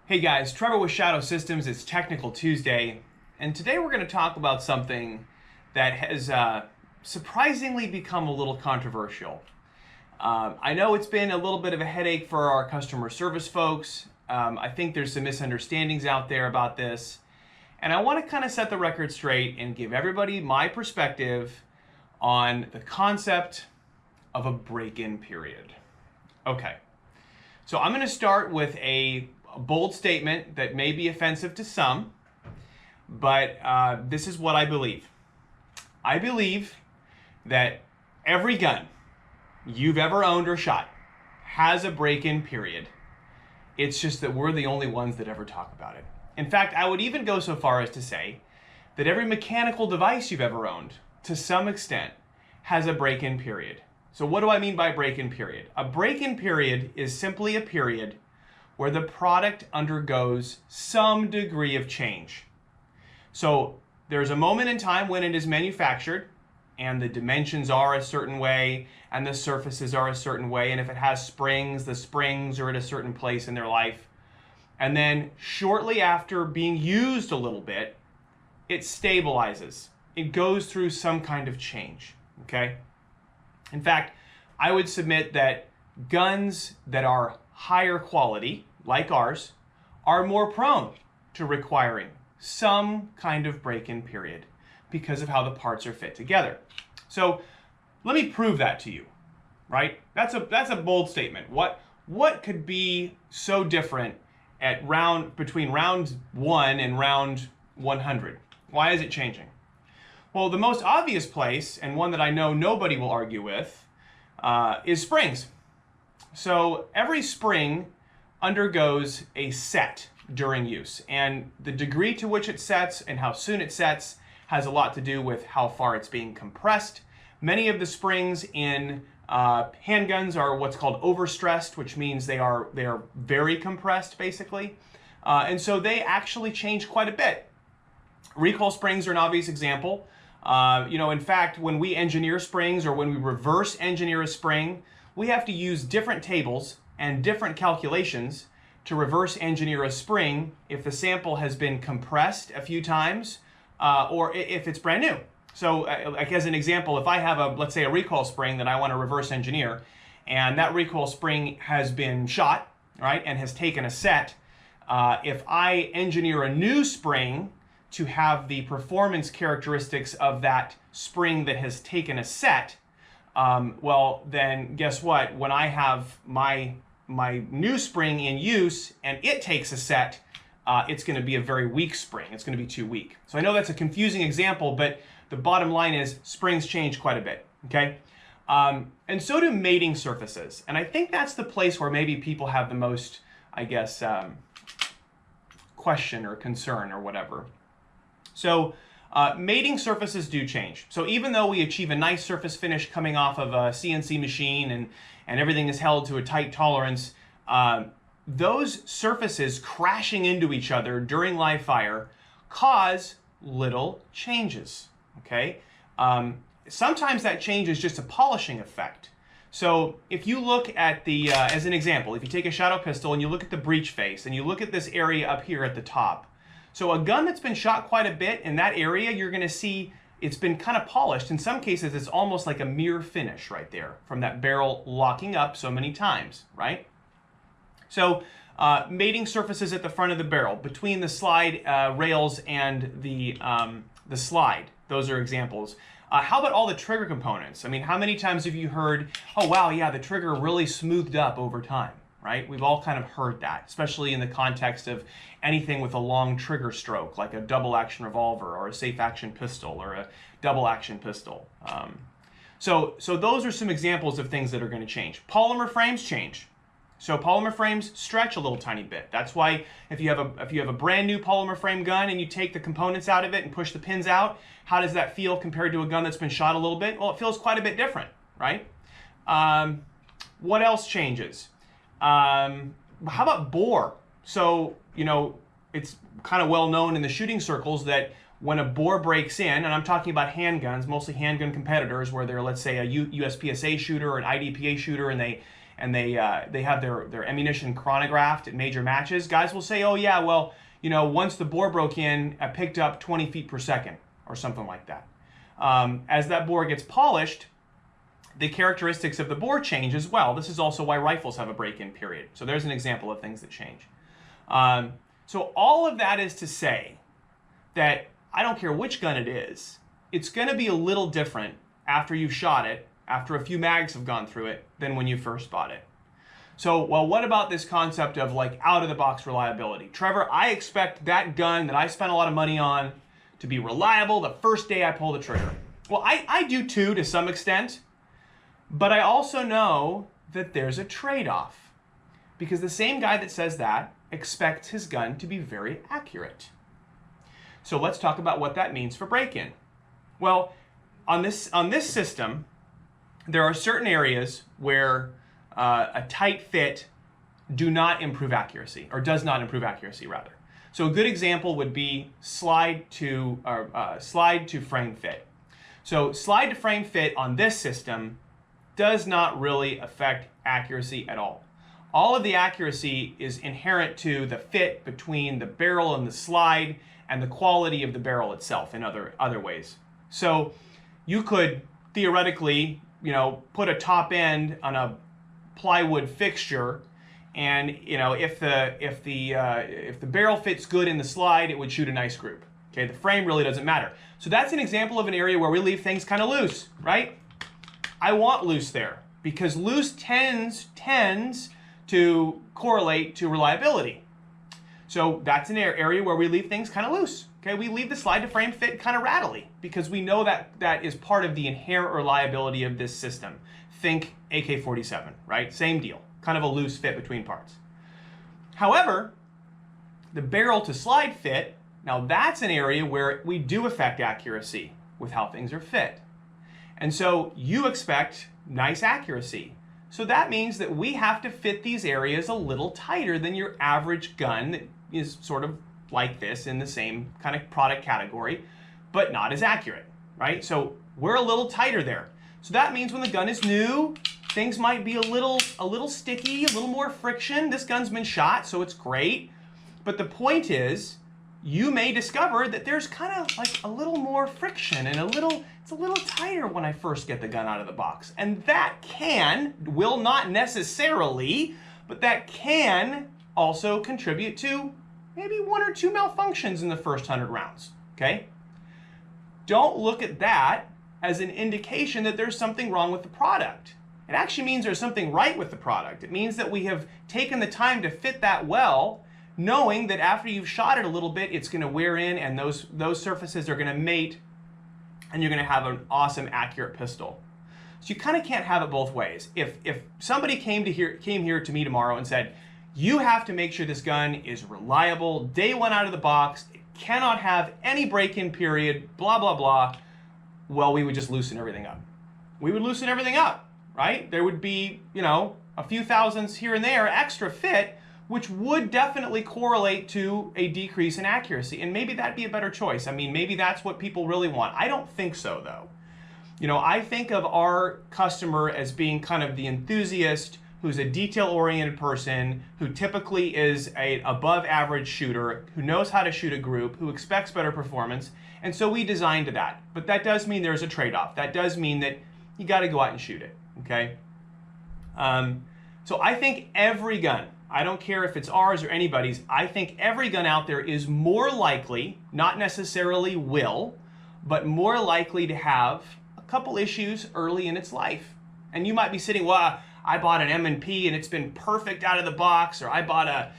Hey guys, Trevor with Shadow Systems. It's Technical Tuesday, and today we're going to talk about something that has surprisingly become a little controversial. I know it's been a little bit of a headache for our customer service folks. I think there's some misunderstandings out there about this, and I want to kind of set the record straight and give everybody my perspective on the concept of a break-in period. Okay, so I'm going to start with a bold statement that may be offensive to some, but this is what I believe. I believe that every gun you've ever owned or shot has a break-in period. It's just that we're the only ones that ever talk about it. In fact, I would even go so far as to say that every mechanical device you've ever owned, to some extent, has a break-in period. So what do I mean by break-in period? A break-in period is simply a period where the product undergoes some degree of change. So there's a moment in time when it is manufactured and the dimensions are a certain way and the surfaces are a certain way, and if it has springs, the springs are at a certain place in their life. And then shortly after being used a little bit, it stabilizes. It goes through some kind of change, okay? In fact, I would submit that guns that are higher quality, like ours, are more prone to requiring some kind of break-in period because of how the parts are fit together. So let me prove that to you, right? That's a bold statement. What could be so different at between round 1 and round 100? Why is it changing? Well, the most obvious place, and one that I know nobody will argue with, is springs. So every spring undergoes a set during use, and the degree to which it sets and how soon it sets has a lot to do with how far it's being compressed. Many of the springs in handguns are what's called overstressed, which means they are very compressed, basically, and so they actually change quite a bit. Recoil springs are an obvious example. In fact, when we engineer springs or when we reverse engineer a spring, we have to use different tables and different calculations to reverse engineer a spring if the sample has been compressed a few times or if it's brand new. So like as an example, if I have let's say a recoil spring that I want to reverse engineer, and that recoil spring has been shot, right, and has taken a set, if I engineer a new spring to have the performance characteristics of that spring that has taken a set, well, then guess what? When I have my new spring in use and it takes a set, it's going to be a very weak spring. It's going to be too weak. So I know that's a confusing example, but the bottom line is springs change quite a bit, okay? And so do mating surfaces. And I think that's the place where maybe people have the most, I guess, question or concern or whatever. So mating surfaces do change. So even though we achieve a nice surface finish coming off of a CNC machine and everything is held to a tight tolerance, those surfaces crashing into each other during live fire cause little changes, okay? Sometimes that change is just a polishing effect. So if you look at the, as an example, if you take a shadow pistol and you look at the breech face and you look at this area up here at the top, so a gun that's been shot quite a bit in that area, you're going to see it's been kind of polished. In some cases, it's almost like a mirror finish right there from that barrel locking up so many times, right? So mating surfaces at the front of the barrel, between the slide rails and the slide, those are examples. How about all the trigger components? I mean, how many times have you heard, oh wow, yeah, the trigger really smoothed up over time? Right? We've all kind of heard that, especially in the context of anything with a long trigger stroke, like a double action revolver or a safe action pistol or a double action pistol. So those are some examples of things that are going to change. Polymer frames change. So polymer frames stretch a little tiny bit. That's why if you have a brand new polymer frame gun and you take the components out of it and push the pins out, how does that feel compared to a gun that's been shot a little bit? Well, it feels quite a bit different, right? What else changes? How about bore? So, it's kind of well known in the shooting circles that when a bore breaks in, and I'm talking about handguns, mostly handgun competitors, where they're, let's say, a USPSA shooter or an IDPA shooter, and and they have their ammunition chronographed at major matches, guys will say, oh yeah, well, once the bore broke in, I picked up 20 feet per second or something like that. As that bore gets polished, the characteristics of the bore change as well. This is also why rifles have a break-in period. So there's an example of things that change. So all of that is to say that I don't care which gun it is, it's going to be a little different after you've shot it, after a few mags have gone through it, than when you first bought it. So, well, what about this concept of like out-of-the-box reliability? Trevor, I expect that gun that I spent a lot of money on to be reliable the first day I pull the trigger. Well, I do too, to some extent, but I also know that there's a trade-off, because the same guy that says that expects his gun to be very accurate. So let's talk about what that means for break-in. Well, on this system, there are certain areas where a tight fit does not improve accuracy rather. So a good example would be slide to frame fit. So slide to frame fit on this system does not really affect accuracy at all. All of the accuracy is inherent to the fit between the barrel and the slide and the quality of the barrel itself in other ways. So you could theoretically, put a top end on a plywood fixture, and if the barrel fits good in the slide, it would shoot a nice group. Okay, the frame really doesn't matter. So that's an example of an area where we leave things kind of loose, right? I want loose there because loose tends to correlate to reliability. So that's an area where we leave things kind of loose. Okay, we leave the slide to frame fit kind of rattly because we know that is part of the inherent reliability of this system. Think AK-47, right? Same deal, kind of a loose fit between parts. However, the barrel to slide fit, now that's an area where we do affect accuracy with how things are fit. And so you expect nice accuracy. So that means that we have to fit these areas a little tighter than your average gun that is sort of like this in the same kind of product category, but not as accurate, right? So we're a little tighter there. So that means when the gun is new, things might be a little sticky, a little more friction. This gun's been shot, so it's great. But the point is, you may discover that there's kind of like a little more friction and it's a little tighter when I first get the gun out of the box. And that will not necessarily, but that can also contribute to maybe 1 or 2 malfunctions in the first 100 rounds, okay? Don't look at that as an indication that there's something wrong with the product. It actually means there's something right with the product. It means that we have taken the time to fit that well, knowing that after you've shot it a little bit, it's gonna wear in and those surfaces are gonna mate and you're gonna have an awesome, accurate pistol. So you kind of can't have it both ways. If somebody came here to me tomorrow and said, you have to make sure this gun is reliable, day one out of the box, it cannot have any break-in period, blah, blah, blah, well, we would just loosen everything up. We would loosen everything up, right? There would be, a few thousands here and there extra fit, which would definitely correlate to a decrease in accuracy. And maybe that'd be a better choice. I mean, maybe that's what people really want. I don't think so, though. I think of our customer as being kind of the enthusiast who's a detail-oriented person, who typically is an above-average shooter, who knows how to shoot a group, who expects better performance, and so we designed that. But that does mean there's a trade-off. That does mean that you got to go out and shoot it, okay? So I think every gun, I don't care if it's ours or anybody's, I think every gun out there is more likely, not necessarily will, but more likely to have a couple issues early in its life. And you might be sitting, well, I bought an M&P and it's been perfect out of the box, or I bought a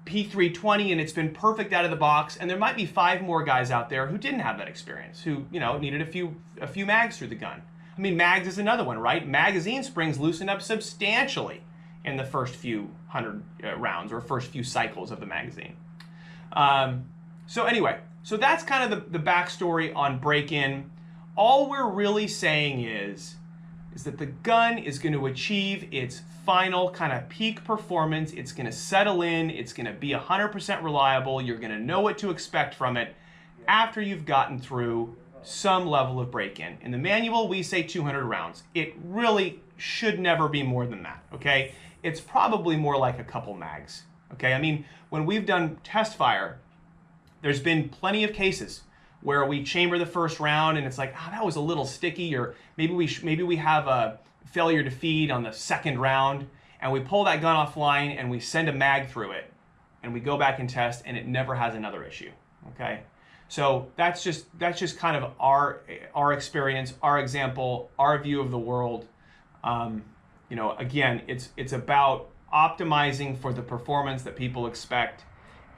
P320 and it's been perfect out of the box, and there might be 5 more guys out there who didn't have that experience, who needed a few mags through the gun. I mean, mags is another one, right? Magazine springs loosen up substantially in the first few 100 rounds or first few cycles of the magazine. So anyway, so that's kind of the backstory on break-in. All we're really saying is that the gun is going to achieve its final kind of peak performance. It's going to settle in. It's going to be 100% reliable. You're going to know what to expect from it after you've gotten through some level of break-in. In the manual, we say 200 rounds. It really should never be more than that, okay? It's probably more like a couple mags, okay? I mean, when we've done test fire, there's been plenty of cases where we chamber the first round and it's like, oh, that was a little sticky, or maybe we have a failure to feed on the second round, and we pull that gun offline and we send a mag through it, and we go back and test, and it never has another issue, okay? So that's just kind of our experience, our example, our view of the world. You know, again, it's about optimizing for the performance that people expect,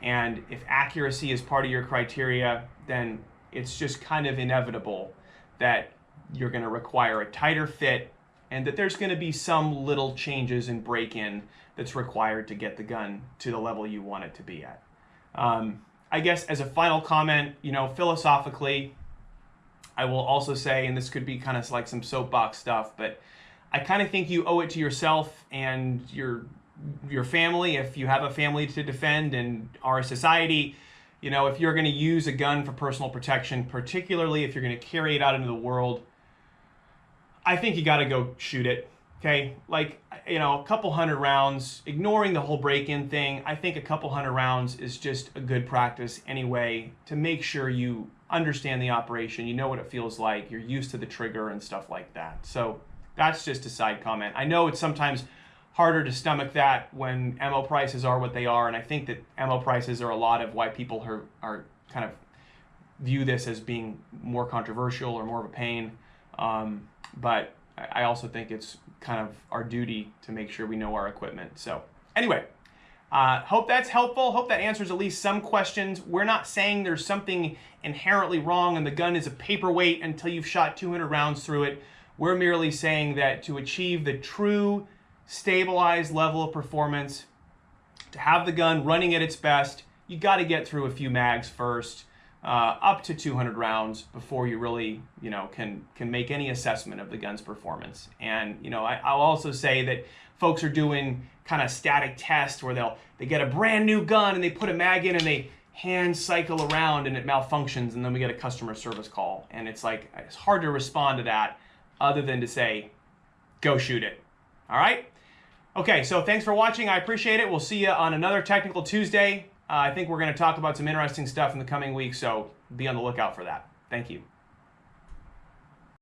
and if accuracy is part of your criteria, then it's just kind of inevitable that you're going to require a tighter fit, and that there's going to be some little changes in break-in that's required to get the gun to the level you want it to be at. I guess as a final comment, you know, philosophically, I will also say, and this could be kind of like some soapbox stuff, but I kind of think you owe it to yourself and your family, if you have a family to defend, and our society, you know, if you're going to use a gun for personal protection, particularly if you're going to carry it out into the world, I think you got to go shoot it. Okay, like, you know, a couple hundred rounds, ignoring the whole break-in thing, I think a couple hundred rounds is just a good practice anyway, to make sure you understand the operation, you know what it feels like, you're used to the trigger and stuff like that. So that's just a side comment. I know it's sometimes harder to stomach that when ammo prices are what they are, and I think that ammo prices are a lot of why people are kind of view this as being more controversial or more of a pain. But I also think it's kind of our duty to make sure we know our equipment. So anyway, hope that's helpful. Hope that answers at least some questions. We're not saying there's something inherently wrong and the gun is a paperweight until you've shot 200 rounds through it. We're merely saying that to achieve the true stabilized level of performance, to have the gun running at its best, you got to get through a few mags first, up to 200 rounds before you really, you know, can make any assessment of the gun's performance. And, you know, I'll also say that folks are doing kind of static tests where they get a brand new gun and they put a mag in and they hand cycle around and it malfunctions, and then we get a customer service call. And it's like, it's hard to respond to that other than to say, go shoot it. All right? Okay, so thanks for watching. I appreciate it. We'll see you on another Technical Tuesday. I think we're going to talk about some interesting stuff in the coming weeks, so be on the lookout for that. Thank you.